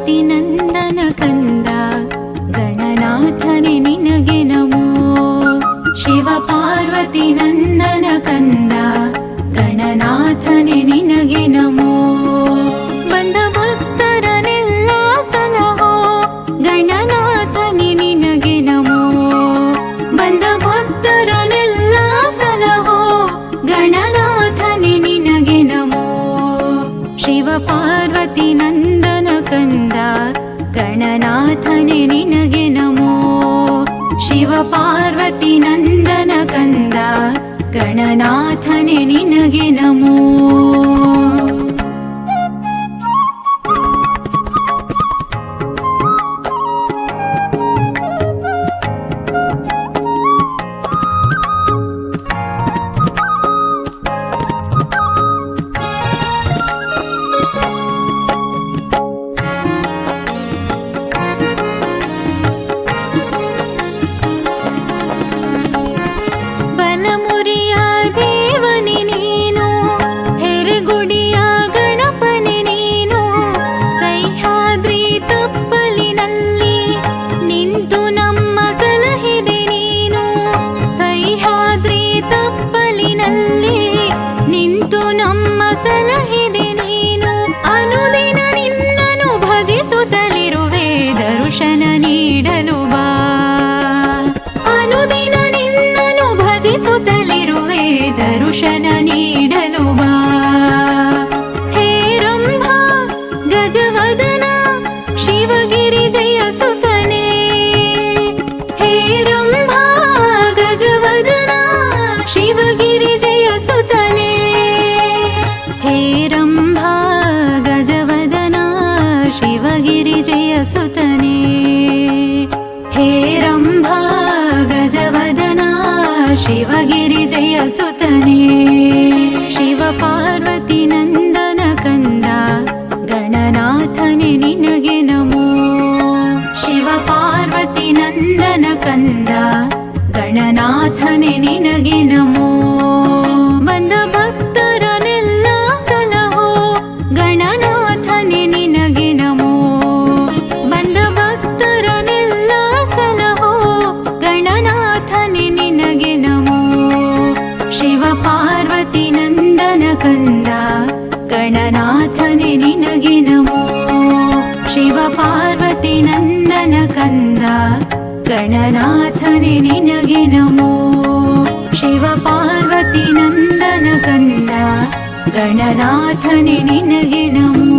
ಪಾರ್ವತಿ ನಂದನ ಕಂದ ಗಣನಾಥನೆ ನಿನಗೆ ನಮೋ. ಶಿವ ಪಾರ್ವತಿ ನಂದನ ಕಂದ ಗಣನಾಥನೆ ನಿನಗೆ ನಮೋ. ಬಂದ ಭಕ್ತರನೆಲ್ಲ ಸಲಹೋ ಗಣನಾಥನೆ ನಿನಗೆ ನಮೋ. ಬಂದ ಭಕ್ತರನೆಲ್ಲ ಸಲಹೋ ಗಣನಾಥನೆ ನಿನಗೆ ನಮೋ. ಶಿವ ಪಾರ್ವತಿ ನಂದನ ಕಂದ ಗಣನಾಥನೆ ನಿನಗೆ ನಮೋ. ಶಿವ ಪಾರ್ವತಿ ನಂದನ ಕಂದ ಗಣನಾಥನೆ ನಿನಗೆ ನಮೋ. ಬಲಮುರಿಯ ದೇವನೇ ನೀನು, ಹೆರಗುಡಿಯ ಗಣಪನೆ ನೀನು. ಸಹ್ಯಾದ್ರಿ ತಪ್ಪಲಿನಲ್ಲಿ ನಿಂತು ನಮ್ಮ ಸಲಹಿದೆ ನೀನು. ಸಹ್ಯಾದ್ರಿ ತಪ್ಪಲಿನಲ್ಲಿ ನಿಂತು ನಮ್ಮ ಸಲಹಿದೆ ನೀನು. ಅನುದಿನ ನಿನ್ನನು ಭಜಿಸುತ್ತಲಿರುವೆ ದರ್ಶನ ನೀಡಲು ಬಾ. ಅನುದಿನ ನಿನ್ನನು ಭಜಿಸುತ್ತಲಿರುವೆ ದರ್ಶನ ನೀಡಲು ಬಾ. ಹೇ ರಂಭ ಗಜವದನ ಶಿವಗಿರಿ ಜಯ ಸುತನೇ. ಹೇ ರಂಭ ಗಜವದನ ಶಿವಗಿರಿ ಜಯ ಸುತನೇ. ಹೇ ರಂಭ ಗಜವದನ ಶಿವಗಿರಿ ಜಯ ಸುತನೇ. ಹೇ ರಂಭ ಗಜವದನ ಶಿವಗಿರಿ ಜಯ ಸುತನೇ. ಶಿವ ಪಾರ್ವತಿ ನಂದನ ಕಂದ ಗಣನಾಥನೆ ನಿನಗೆ ನಮೋ. ಶಿವ ಪಾರ್ವತಿ ನಂದನ ಕಂದ ಗಣನಾಥನೆ ನಿನಗೆ ನಮೋ. ಬಂದ ಭಕ್ತರನೆಲ್ಲ ಸಲಹೋ ಗಣನಾಥನೆ ನಿನಗೆ ನಮೋ. ಬಂದ ಭಕ್ತರನೆಲ್ಲ ಸಲಹೋ ಗಣನಾಥನೆ ನಿನಗೆ ನಮೋ. ಶಿವ ಪಾರ್ವತಿ ನಂದನ ಕಂದ ಗಣನಾಥನೆ ನಿನಗೆ ನಮೋ. ಶಿವ ಪಾರ್ವತಿ ನಂದನ ಕಂದ ಗಣನಾಥನೆ ನಿನಗೆ ನಮೋ. ಶಿವ ಪಾರ್ವತಿ ನಂದನ ಕಂದ ಗಣನಾಥನೆ ನಿನಗೆ ನಮೋ.